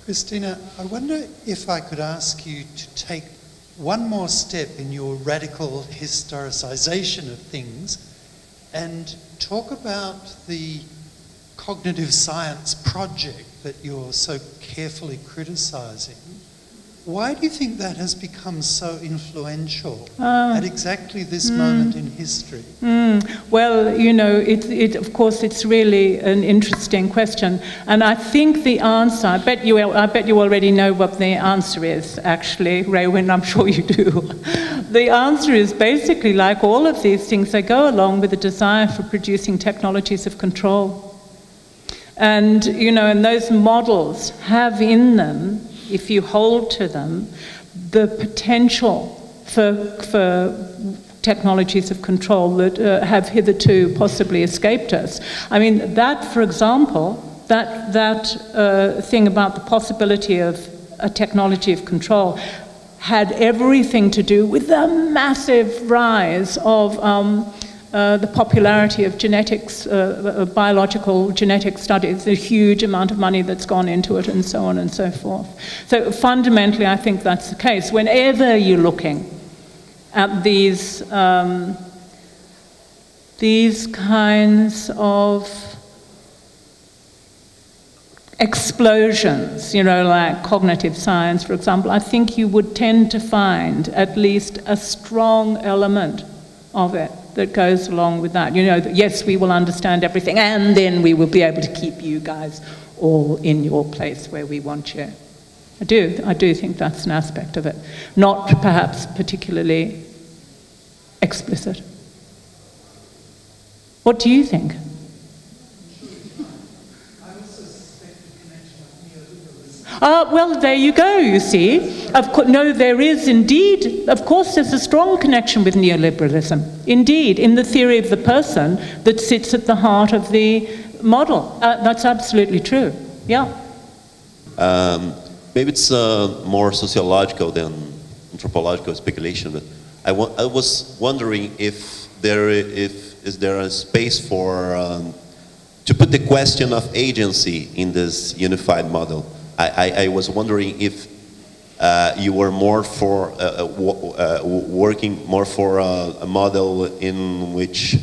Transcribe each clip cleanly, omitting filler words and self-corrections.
Christina, I wonder if I could ask you to take one more step in your radical historicisation of things and talk about the cognitive science project that you're so carefully criticising. Why do you think that has become so influential at exactly this moment in history? Well, you know, of course, it's really an interesting question, and I think the answer. I bet you already know what the answer is. Actually, Raywin, I'm sure you do. The answer is basically, like all of these things, they go along with the desire for producing technologies of control, and you know, and those models have in them, if you hold to them, the potential for technologies of control that have hitherto possibly escaped us. I mean, that, for example, that thing about the possibility of a technology of control had everything to do with the massive rise of the popularity of genetics, biological genetic studies, a huge amount of money that's gone into it, and so on and so forth. So fundamentally, I think that's the case. Whenever you're looking at these kinds of explosions, you know, like cognitive science, for example, I think you would tend to find at least a strong element of it that goes along with that. You know, that yes, we will understand everything, and then we will be able to keep you guys all in your place where we want you. I do think that's an aspect of it. Not perhaps particularly explicit. What do you think? Well, there you go, you see. No, there is indeed, of course, there's a strong connection with neoliberalism. Indeed, in the theory of the person that sits at the heart of the model. That's absolutely true, yeah. Maybe it's more sociological than anthropological speculation, but I was wondering if is there a space for, to put the question of agency in this unified model. I was wondering if you were more for working more for a model in which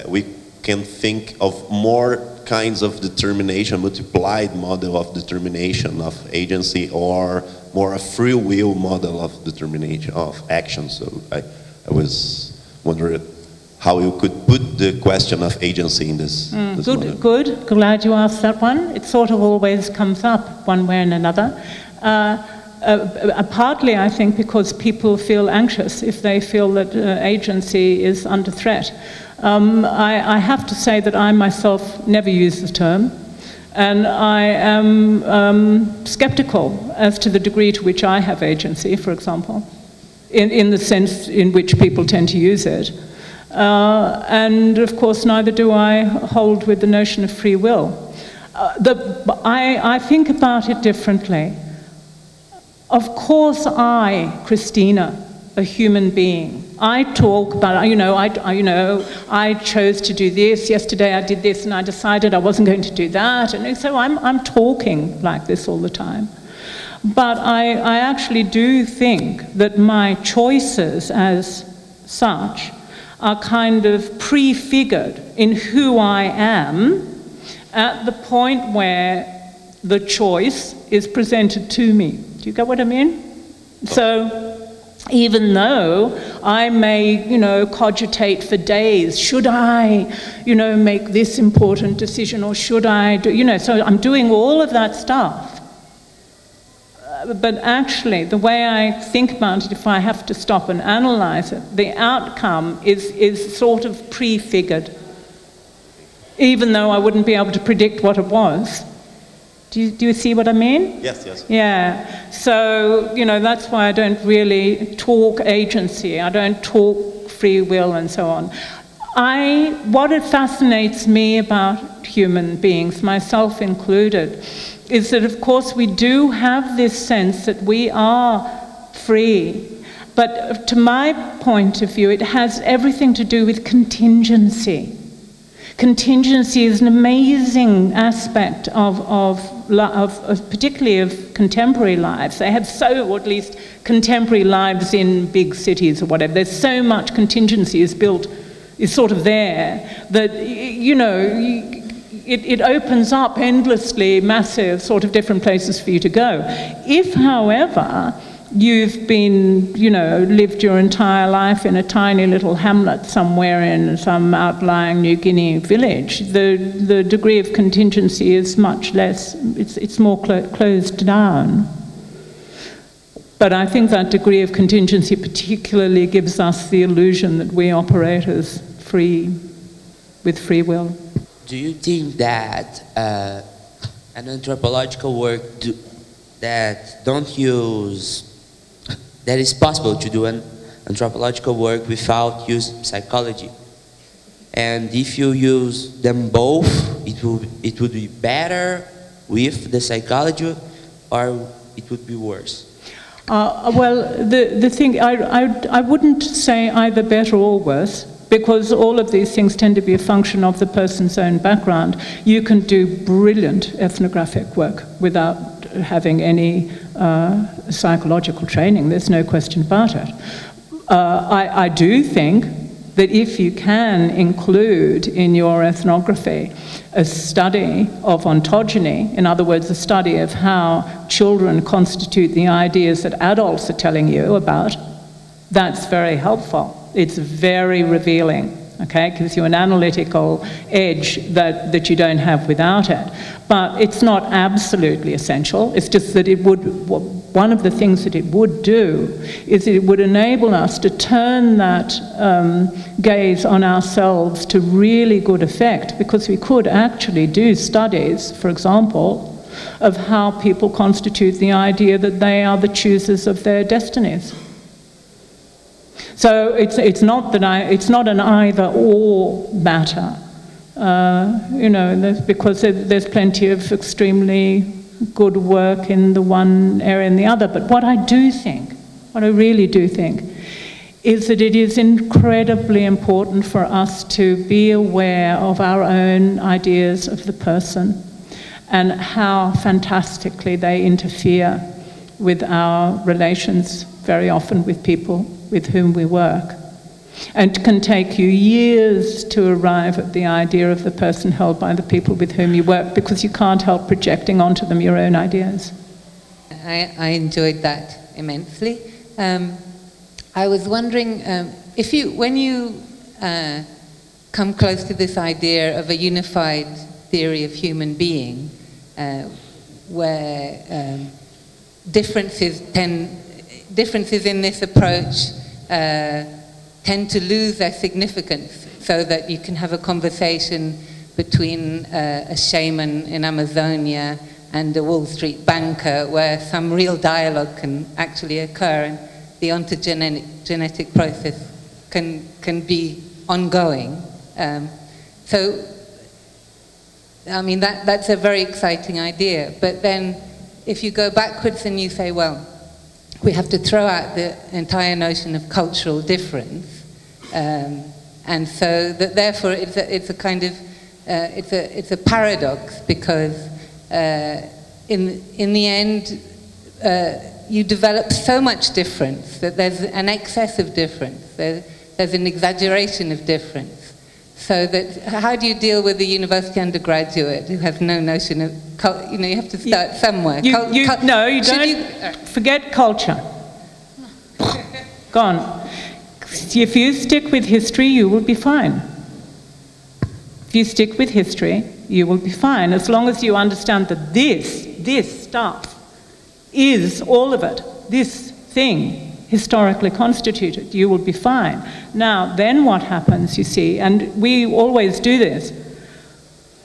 we can think of more kinds of determination, multiplied model of determination of agency, or more a free will model of determination of action. So I was wondering how you could put the question of agency in this. Good. Glad you asked that one. It sort of always comes up one way and another. Partly, I think, because people feel anxious if they feel that agency is under threat. I have to say that I myself never use the term, and I am skeptical as to the degree to which I have agency, for example, in the sense in which people tend to use it. And of course, neither do I hold with the notion of free will. I think about it differently. Of course, Christina, a human being, I talk about, I chose to do this. Yesterday I did this, and I decided I wasn't going to do that. And so I'm talking like this all the time. But I actually do think that my choices as such are kind of prefigured in who I am at the point where the choice is presented to me. Do you get what I mean? So even though I may, cogitate for days, should I, make this important decision, or should I do, so I'm doing all of that stuff. But actually, the way I think about it, if I have to stop and analyze it, the outcome is sort of prefigured, even though I wouldn't be able to predict what it was. Do you see what I mean? Yes. Yeah. So, that's why I don't really talk agency. I don't talk free will and so on. What it fascinates me about human beings, myself included, is that, of course, we do have this sense that we are free. But to my point of view, it has everything to do with contingency. Contingency is an amazing aspect of particularly of contemporary lives. They have so, or at least contemporary lives in big cities or whatever. There's so much contingency is sort of there that, you know, it opens up endlessly massive sort of different places for you to go. If, however, you've been, you know, lived your entire life in a tiny little hamlet somewhere in some outlying New Guinea village, the degree of contingency is much less, it's more closed down. But I think that degree of contingency particularly gives us the illusion that we operate as with free will. Do you think that an anthropological work that it's possible to do an anthropological work without using psychology? And if you use them both, it would be better with the psychology, or it would be worse? Well, the thing, I wouldn't say either better or worse, because all of these things tend to be a function of the person's own background. You can do brilliant ethnographic work without having any psychological training, there's no question about it. I do think that if you can include in your ethnography a study of ontogeny, in other words, a study of how children constitute the ideas that adults are telling you about, that's very helpful. It's very revealing. Okay, it gives you an analytical edge that you don't have without it. But it's not absolutely essential. It's just that one of the things that it would do is it would enable us to turn that gaze on ourselves to really good effect, because we could actually do studies, for example, of how people constitute the idea that they are the choosers of their destinies. So it's not an either-or matter, you know, because there's plenty of extremely good work in the one area and the other. But what I really do think, is that it is incredibly important for us to be aware of our own ideas of the person and how fantastically they interfere with our relations, very often with people with whom we work. And it can take you years to arrive at the idea of the person held by the people with whom you work, because you can't help projecting onto them your own ideas. I enjoyed that immensely. I was wondering when you come close to this idea of a unified theory of human being, where differences in this approach tend to lose their significance, so that you can have a conversation between a shaman in Amazonia and a Wall Street banker, where some real dialogue can actually occur, and the ontogenetic process can be ongoing. So, I mean, that's a very exciting idea. But then, if you go backwards and you say, well, we have to throw out the entire notion of cultural difference, and so that therefore it's a kind of it's a paradox, because in the end you develop so much difference that there's an excess of difference, there's an exaggeration of difference. So that, how do you deal with a university undergraduate who has no notion of, you know, you have to start somewhere. No, you don't. Forget culture. Gone. If you stick with history, you will be fine. If you stick with history, you will be fine, as long as you understand that this stuff is all of it, this thing, historically constituted, you will be fine. Now, then what happens, you see, and we always do this,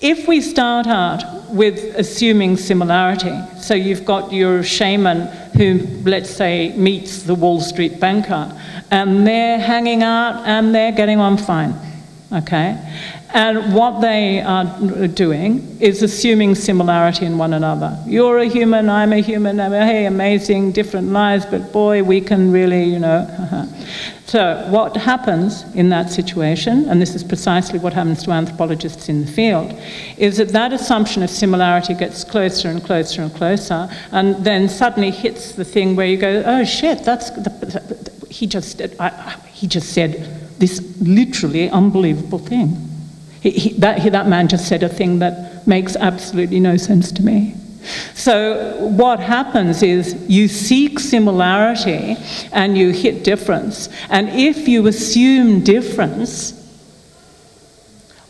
if we start out with assuming similarity, so you've got your shaman who, let's say, meets the Wall Street banker, and they're hanging out and they're getting on fine, okay? And what they are doing is assuming similarity in one another. You're a human, I'm a human, hey, amazing, different lives, but boy, we can really, you know. So what happens in that situation, and this is precisely what happens to anthropologists in the field, is that that assumption of similarity gets closer and closer and closer, and then suddenly hits the thing where you go, oh shit, he just said this literally unbelievable thing. That man just said a thing that makes absolutely no sense to me. So what happens is you seek similarity and you hit difference. And if you assume difference,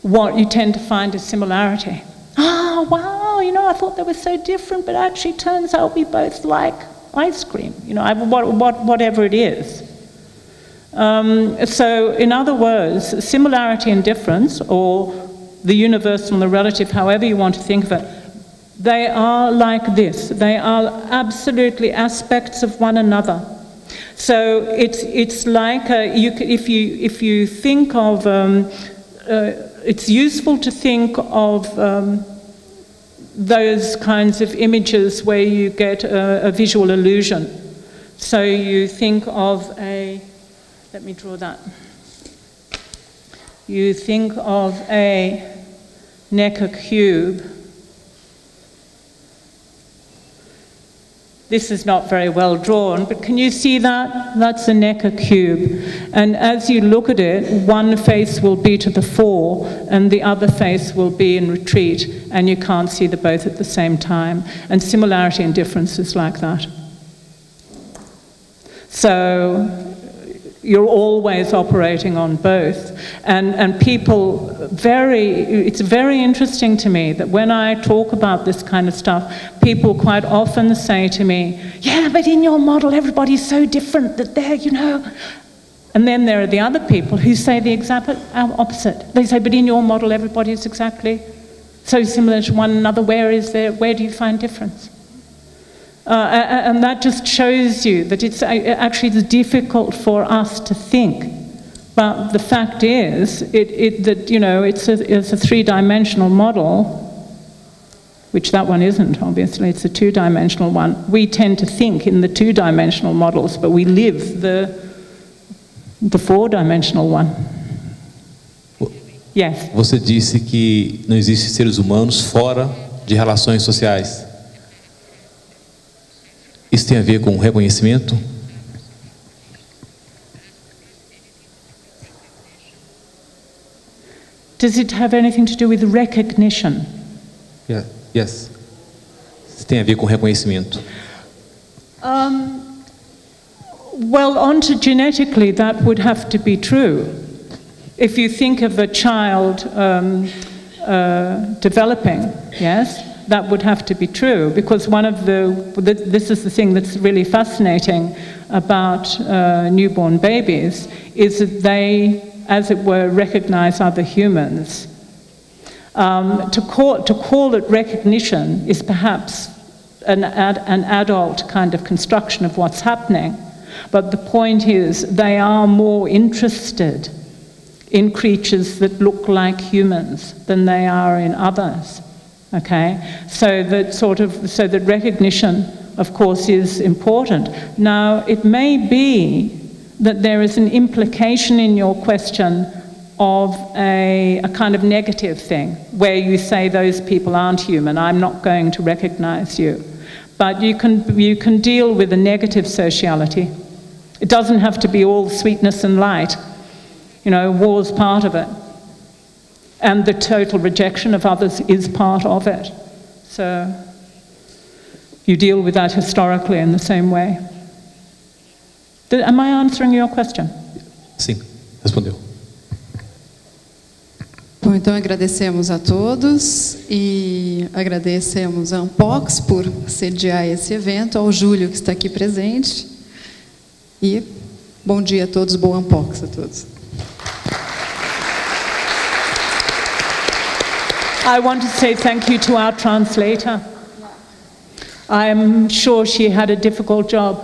what you tend to find is similarity. Oh, wow, you know, I thought they were so different, but actually turns out we both like ice cream, you know, whatever it is. So in other words, similarity and difference, or the universal and the relative, however you want to think of it, they are like this. They are absolutely aspects of one another. So it's like if you think of it's useful to think of those kinds of images where you get a visual illusion. So you think of let me draw that. You think of a Necker cube. This is not very well drawn, but can you see that? That's a Necker cube. And as you look at it, one face will be to the fore and the other face will be in retreat, and you can't see the both at the same time. And similarity and difference is like that. So you're always operating on both. And people it's very interesting to me that when I talk about this kind of stuff, people quite often say to me, yeah, but in your model, everybody's so different that they're, you know. And then there are the other people who say the exact opposite. They say, but in your model, everybody's exactly so similar to one another. Where do you find difference? And that just shows you that it's actually difficult for us to think. But the fact is that, you know, it's a three-dimensional model, which that one isn't, obviously. It's a two-dimensional one. We tend to think in the two-dimensional models, but we live the four-dimensional one. Yes? Você disse que não existem seres humanos fora de relações sociais. Isso tem a ver com reconhecimento? Does it have anything to do with recognition? Yeah, yes. Isso tem a ver com reconhecimento. Well, ontogenetically, that would have to be true. If you think of a child developing, yes, that would have to be true, because this is the thing that's really fascinating about newborn babies, is that they, as it were, recognize other humans. To call it recognition is perhaps an adult kind of construction of what's happening, but the point is they are more interested in creatures that look like humans than they are in others. Okay, so that recognition, of course, is important. Now, it may be that there is an implication in your question of a kind of negative thing, where you say those people aren't human, I'm not going to recognize you. But you can deal with a negative sociality. It doesn't have to be all sweetness and light. You know, war's part of it. And the total rejection of others is part of it. So you deal with that historically in the same way. Am I answering your question? Sim, respondeu. Bom, então agradecemos a todos e agradecemos a ANPOCS por sediar esse evento, ao Júlio que está aqui presente. E bom dia a todos, boa ANPOCS a todos. I want to say thank you to our translator. I'm sure she had a difficult job.